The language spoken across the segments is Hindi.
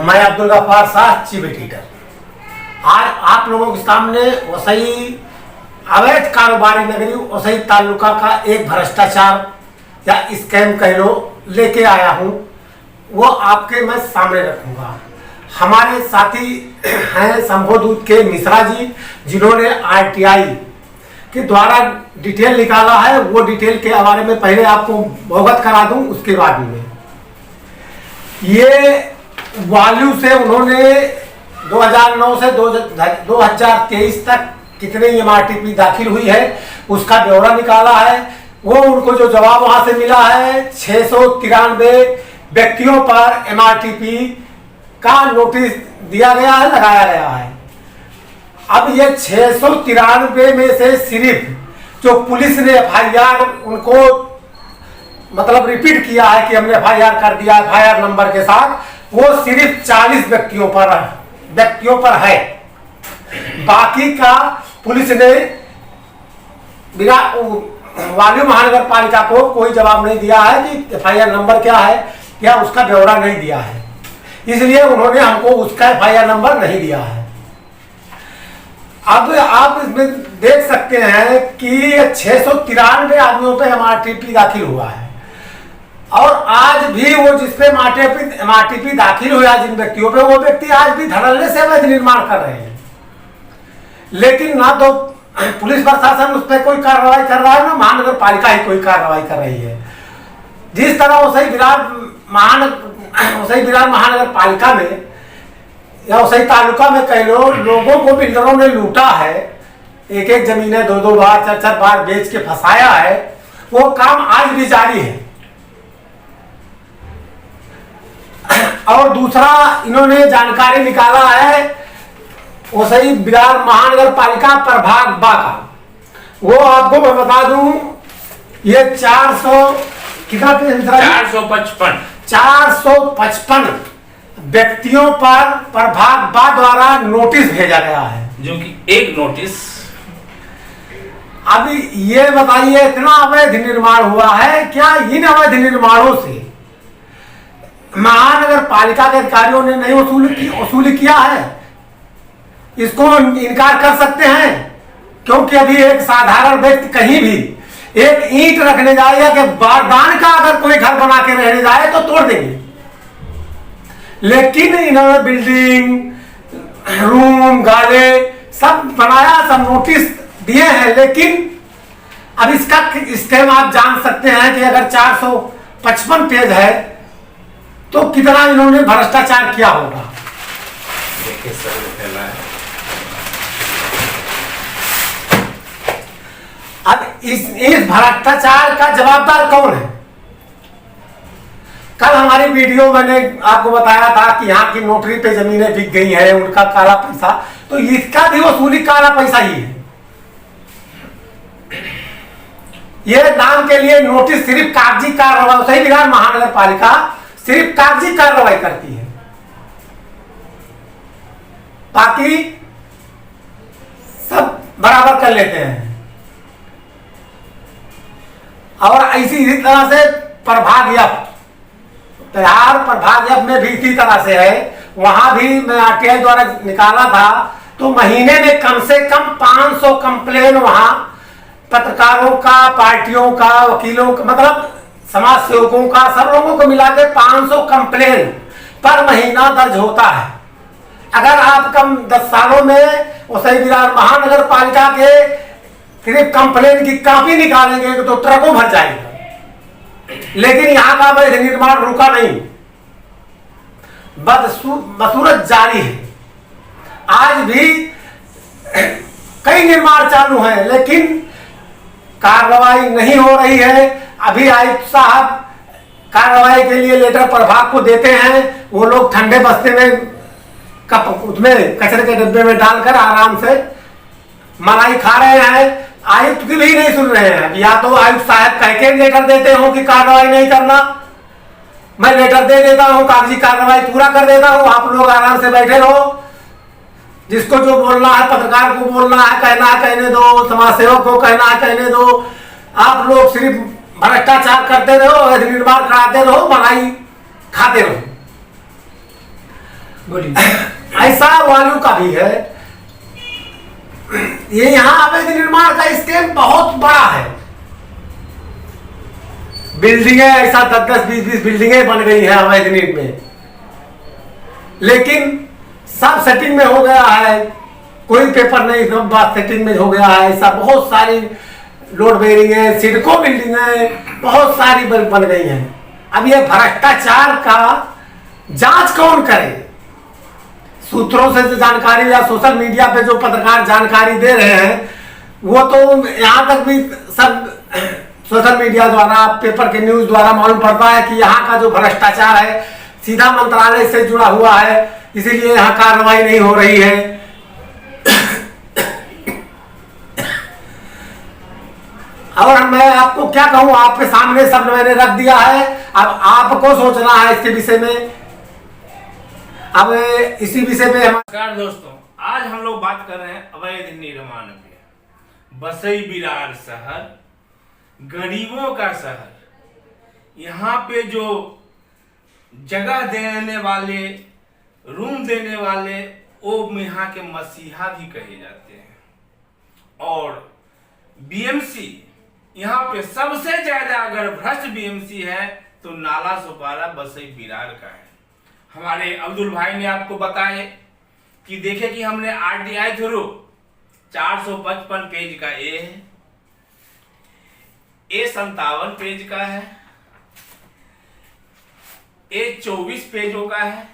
मैं अब्दुल गफ्फार शाह, चीफ एडिटर। आज आप लोगों के सामने वसई अवैध कारोबारी नगरी वसई तालुका का एक भ्रष्टाचार या स्कैम कह लो लेके आया हूं, वो आपके मैं सामने रखूंगा। हमारे साथी हैं संबोधूत के मिश्रा जी, जिन्होंने आरटीआई के द्वारा डिटेल निकाला है। वो डिटेल के बारे में पहले आपको अवगत करा दूं, उसके बाद में ये वॉल्यू से उन्होंने 2009 से 2023 तक कितने एमआरटीपी दाखिल हुई है उसका ब्यौरा निकाला है। वो उनको जो जवाब वहां से मिला है, 693 व्यक्तियों पर एमआरटीपी का नोटिस दिया गया है, लगाया गया है। अब ये 693 में से सिर्फ जो पुलिस ने एफआईआर उनको मतलब रिपीट किया है कि हमने एफआईआर कर दिया एफआईआर नंबर के साथ, वो सिर्फ 40 व्यक्तियों पर है। बाकी का पुलिस ने बिना वाली महानगर पालिका को कोई जवाब नहीं दिया है कि एफआईआर नंबर क्या है, क्या उसका ब्यौरा नहीं दिया है, इसलिए उन्होंने हमको उसका एफआईआर नंबर नहीं दिया है। अब आप इसमें देख सकते हैं कि 693 आदमियों पे एमआरटीपी दाखिल हुआ है और आज भी वो जिसपे एमआरटीपी दाखिल हुआ जिन व्यक्तियों पे, वो व्यक्ति आज भी धड़ल्ले से अवैध निर्माण कर रहे हैं। लेकिन ना तो पुलिस प्रशासन उस पर कोई कार्रवाई कर रहा है, ना महानगर पालिका ही कोई कार्रवाई कर रही है। जिस तरह वसई विरार महानगर पालिका में या वसई तालुका में कह लो लोगों को बिल्डरों ने लूटा है, एक एक जमीनें 2-2 बार 4-4 बार बेच के फंसाया है, वो काम आज भी जारी है। और दूसरा इन्होंने जानकारी निकाला है वसई विरार महानगर पालिका प्रभाग बा का। वो आपको मैं बता दूं, ये 455 व्यक्तियों पर प्रभाग बा द्वारा नोटिस भेजा गया है, जो कि एक नोटिस। अभी ये बताइए, इतना अवैध निर्माण हुआ है, क्या इन अवैध निर्माणों से महानगर पालिका के अधिकारियों ने नहीं वसूली किया है? इसको इनकार कर सकते हैं? क्योंकि अभी एक साधारण व्यक्ति कहीं भी एक ईंट रखने जाए या कि बारदान का अगर कोई घर बना के रहने जाए तो तोड़ देंगे, लेकिन इन्होंने बिल्डिंग, रूम, गाले सब बनाया, सब नोटिस दिए हैं। लेकिन अब इसका स्कैम आप जान सकते हैं कि अगर 455 पेज है तो कितना इन्होंने भ्रष्टाचार किया होगा। देखिए सर, फैला है। अब इस भ्रष्टाचार का जवाबदार कौन है? कल हमारी वीडियो मैंने आपको बताया था कि यहाँ की नोटरी पे जमीनें बिक गई हैं, उनका काला पैसा, तो इसका भी वसूली काला पैसा ही है। ये नाम के लिए नोटिस सिर्फ कागजी कार्रवाई, वसई विरार महानगर पालिका सिर्फ कागजी कार्रवाई करती है, बाकी सब बराबर कर लेते हैं। और इसी तरह से प्रभाग एफ में भी इसी तरह से है। वहां भी मैं आरटीआई द्वारा निकाला था तो महीने में कम से कम 500 कंप्लेन वहां पत्रकारों का, पार्टियों का, वकीलों का, मतलब समाज सेवकों का, सब लोगों को मिलाकर 500 कंप्लेन पर महीना दर्ज होता है। अगर आप कम 10 सालों में वसई विरार महानगर पालिका के सिर्फ कंप्लेन की कॉपी निकालेंगे तो ट्रकों भर जाएगा। लेकिन यहाँ का अवैध निर्माण रुका नहीं, बदसूरत जारी है। आज भी कई निर्माण चालू हैं, लेकिन कार्रवाई नहीं हो रही है। अभी आयुक्त साहब कार्रवाई के लिए लेटर प्रभाग को देते हैं, वो लोग ठंडे बस्ते में उसमें कचरे के डिब्बे में डालकर आराम से मलाई खा रहे हैं। आयुक्त की भी नहीं सुन रहे हैं। या तो आयुक्त साहब कह के लेटर देते हो कि कार्रवाई नहीं करना, मैं लेटर दे देता हूं, कागजी कार्रवाई पूरा कर देता हूं, आप लोग आराम से बैठे रहो। जिसको जो बोलना है, पत्रकार को बोलना है, कहना है कहने दो, समाज सेवक को कहना है कहने दो। आप लोग सिर्फ भ्रष्टाचार करते रहो, अवैध निर्माण कराते रहो, मलाई खाते रहो। बोलिए। ऐसा वालू का भी है। ये यहाँ अवैध निर्माण का स्कीम बहुत बड़ा है। बिल्डिंगें ऐसा 10-10, 20-20 बिल्डिंगें बन गई हैं अवैध निर्माण में, लेकिन सब सेटिंग में हो गया है, कोई पेपर नहीं, सब बात सेटिंग में हो गया है। ऐसा बहुत सारी लोड बेरिंग है, सिडको बिल्डिंग है, बहुत सारी बन गई हैं। अब ये भ्रष्टाचार का जांच कौन करे? सूत्रों से जो जानकारी या सोशल मीडिया पे जो पत्रकार जानकारी दे रहे हैं, वो तो यहाँ तक भी सब सोशल मीडिया द्वारा, पेपर के न्यूज द्वारा मालूम पड़ता है कि यहाँ का जो भ्रष्टाचार है सीधा मंत्रालय से जुड़ा हुआ है, इसीलिए यहाँ कार्रवाई नहीं हो रही है। और मैं आपको क्या कहूँ, आपके सामने सब मैंने रख दिया है, अब आपको सोचना है इसके विषय में। अब इसी विषय पे हम नमस्कार दोस्तों, आज हम लोग बात कर रहे हैं अवैध निर्माण पे। बसई बिरार शहर, गरीबों का शहर, यहाँ पे जो जगह देने वाले, रूम देने वाले, वो यहाँ के मसीहा भी कहे जाते हैं। और बीएमसी, यहाँ पे सबसे ज्यादा अगर भ्रष्ट बीएमसी है तो नाला सुपारा बसई बिरार का है। हमारे अब्दुल भाई ने आपको बताए कि देखे कि हमने आरटीआई थ्रू 455 पेज का ए है, ए 57 पेज का है, ए 24 पेजों का है।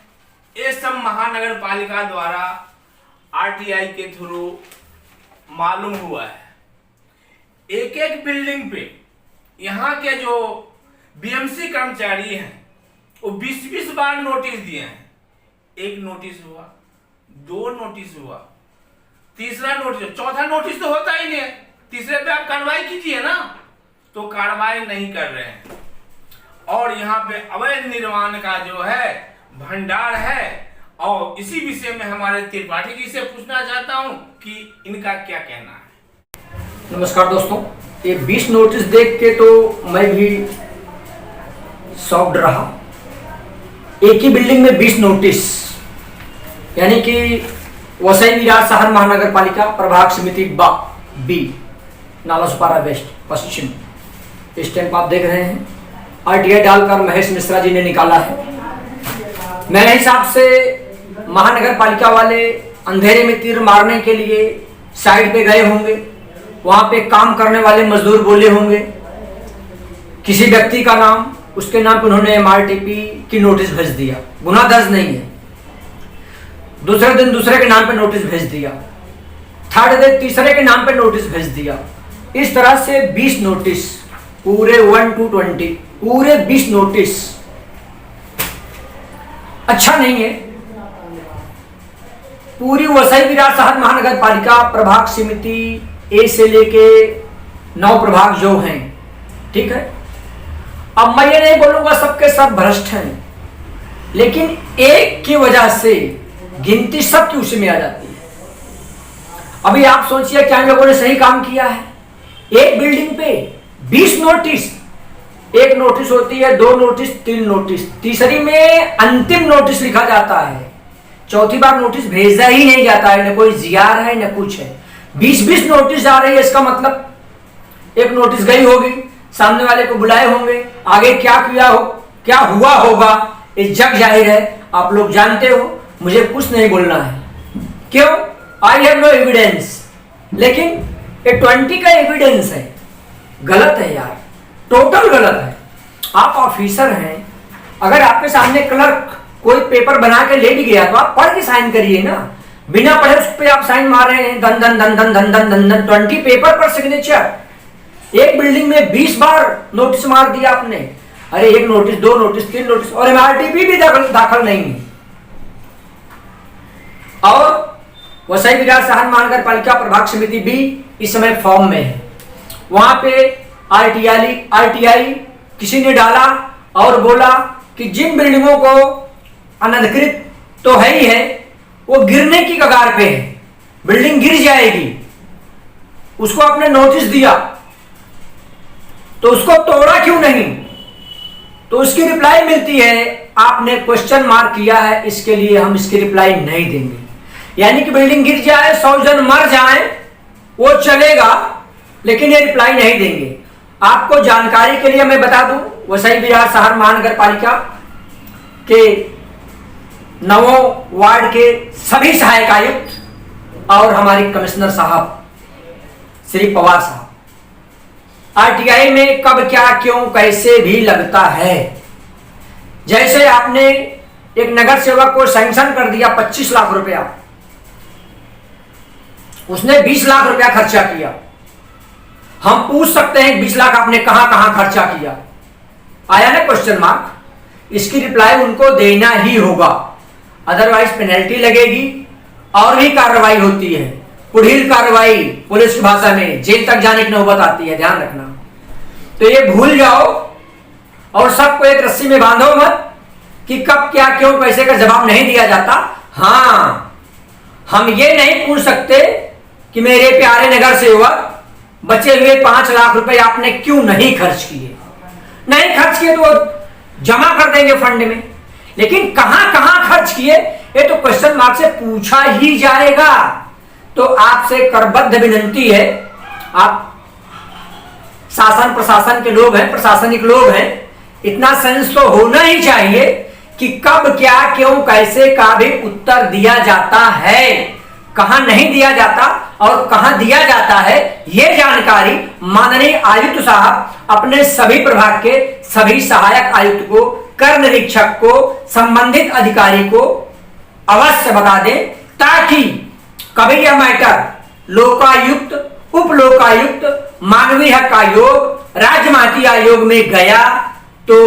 ये सब महानगर पालिका द्वारा आरटीआई के थ्रू मालूम हुआ है। एक एक बिल्डिंग पे यहाँ के जो बीएमसी कर्मचारी हैं वो 20-20 बार नोटिस दिए हैं। एक नोटिस हुआ, 2 नोटिस हुआ, तीसरा नोटिस, चौथा नोटिस तो होता ही नहीं है। तीसरे पे आप कार्रवाई कीजिए ना, तो कार्रवाई नहीं कर रहे हैं। और यहाँ पे अवैध निर्माण का जो है भंडार है। और इसी विषय में हमारे त्रिपाठी जी से पूछना चाहता हूँ कि इनका क्या कहना है। नमस्कार दोस्तों, ये 20 नोटिस देख के तो मैं भी शॉक्ड रहा। एक ही बिल्डिंग में 20 नोटिस, यानी कि वसई विरार शहर महानगर पालिका प्रभाग समिति बी, नाला सुपारा वेस्ट पश्चिम, इस टाइम आप देख रहे हैं आरटीआई डालकर महेश मिश्रा जी ने निकाला है। मेरे हिसाब से महानगर पालिका वाले अंधेरे में तीर मारने के लिए साइड पे गए होंगे, वहां पे काम करने वाले मजदूर बोले होंगे, किसी व्यक्ति का नाम, उसके नाम पे उन्होंने एमआरटीपी की नोटिस भेज दिया। गुनाह दर्ज नहीं है। दूसरे दिन दूसरे के नाम पे नोटिस भेज दिया, थर्ड डे तीसरे के नाम पे नोटिस भेज दिया। इस तरह से 20 नोटिस, पूरे 1 to 20, पूरे 20 नोटिस अच्छा नहीं है। पूरी वसई विरार शहर महानगर पालिका प्रभाग समिति ए से लेके 9 प्रभाग जो हैं, ठीक है। अब मैं ये नहीं बोलूंगा सबके सब भ्रष्ट हैं, लेकिन एक की वजह से गिनती सबकी उसी में आ जाती है। अभी आप सोचिए क्या इन लोगों ने सही काम किया है? एक बिल्डिंग पे 20 नोटिस, एक नोटिस होती है, 2 नोटिस, 3 नोटिस, तीसरी में अंतिम नोटिस लिखा जाता है, चौथी बार नोटिस भेजा ही नहीं जाता है, न कोई जीआर है न कुछ है। 20-20 नोटिस आ रही है। इसका मतलब एक नोटिस गई होगी, सामने वाले को बुलाए होंगे, आगे क्या किया हो, क्या हुआ होगा, ये जग जाहिर है, आप लोग जानते हो, मुझे कुछ नहीं बोलना है। क्यों? I have no evidence. लेकिन ये 20 का एविडेंस है। गलत है यार, टोटल गलत है। आप ऑफिसर हैं, अगर आपके सामने क्लर्क कोई पेपर बना के ले भी गया तो आप पढ़ के साइन करिए ना। बिना पढ़े उस पर आप साइन मार रहे हैं, धन धन धन धन धन धन धन धन 20 पेपर पर सिग्नेचर। एक बिल्डिंग में 20 बार नोटिस मार दिया आपने। अरे एक नोटिस, 2 नोटिस, 3 नोटिस, और एमआरटीपी भी दाखिल नहीं है। और वसई विरार शहर महानगर पालिका प्रभाग समिति भी इस समय फॉर्म में है। वहां पे आरटीआई किसी ने डाला और बोला कि जिन बिल्डिंगों को अनधिकृत तो है ही है, वो गिरने की कगार पे है, बिल्डिंग गिर जाएगी, उसको आपने नोटिस दिया तो उसको तोड़ा क्यों नहीं? तो उसकी रिप्लाई मिलती है आपने क्वेश्चन मार्क किया है, इसके लिए हम इसकी रिप्लाई नहीं देंगे। यानी कि बिल्डिंग गिर जाए, 100 जन मर जाए, वो चलेगा, लेकिन ये रिप्लाई नहीं देंगे। आपको जानकारी के लिए मैं बता दूं, वसई विरार शहर महानगर पालिका के 9 वार्ड के सभी सहायक आयुक्त और हमारे कमिश्नर साहब श्री पवार साहब, आरटीआई में कब क्या क्यों कैसे भी लगता है। जैसे आपने एक नगर सेवक को सैंक्शन कर दिया 25 लाख रुपया, उसने 20 लाख रुपया खर्चा किया। हम पूछ सकते हैं 20 लाख आपने कहां कहां खर्चा किया, आया ना क्वेश्चन मार्क। इसकी रिप्लाई उनको देना ही होगा, अदरवाइज पेनल्टी लगेगी और भी कार्रवाई होती है। पुढ़ील कार्रवाई पुलिस की भाषा में जेल तक जाने की नौबत आती है, ध्यान रखना। तो ये भूल जाओ और सबको एक रस्सी में बांधो मत कि कब क्या क्यों कैसे का जवाब नहीं दिया जाता। हाँ, हम ये नहीं पूछ सकते कि मेरे प्यारे नगर सेवक बचे हुए 5 लाख रुपए आपने क्यों नहीं खर्च किए। नहीं खर्च किए तो जमा कर देंगे फंड में, लेकिन कहां कहां खर्च किए ये तो क्वेश्चन मार्क से पूछा ही जाएगा। तो आपसे करबद्ध विनंती है, आप शासन प्रशासन के लोग हैं, प्रशासनिक लोग हैं, इतना सेंस तो होना ही चाहिए कि कब क्या क्यों कैसे का भी उत्तर दिया जाता है, कहां नहीं दिया जाता और कहां दिया जाता है। यह जानकारी माननीय आयुक्त साहब अपने सभी प्रभाग के सभी सहायक आयुक्त को, कर निरीक्षक को, संबंधित अधिकारी को अवश्य बता दें, ताकि कभी यह मैटर लोकायुक्त, उप लोकायुक्त, मानवीय हक आयोग, राजमाती आयोग में गया तो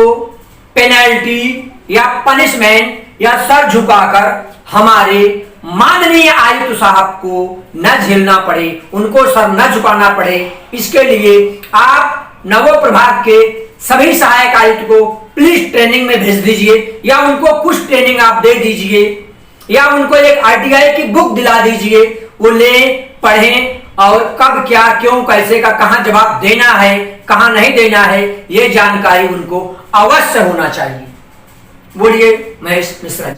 पेनल्टी या पनिशमेंट या सर झुकाकर हमारे माननीय आयुक्त साहब को न झेलना पड़े, उनको सर न झुकाना पड़े। इसके लिए आप नवो प्रभाग के सभी सहायक आयुक्त को प्लीज ट्रेनिंग में भेज दीजिए, या उनको कुछ ट्रेनिंग आप दे दीजिए, या उनको एक आरटीआई की बुक दिला दीजिए, वो ले पढ़ें और कब क्या क्यों कैसे का कहां जवाब देना है, कहां नहीं देना है, ये जानकारी उनको अवश्य होना चाहिए। बोलिए महेश मिश्रा।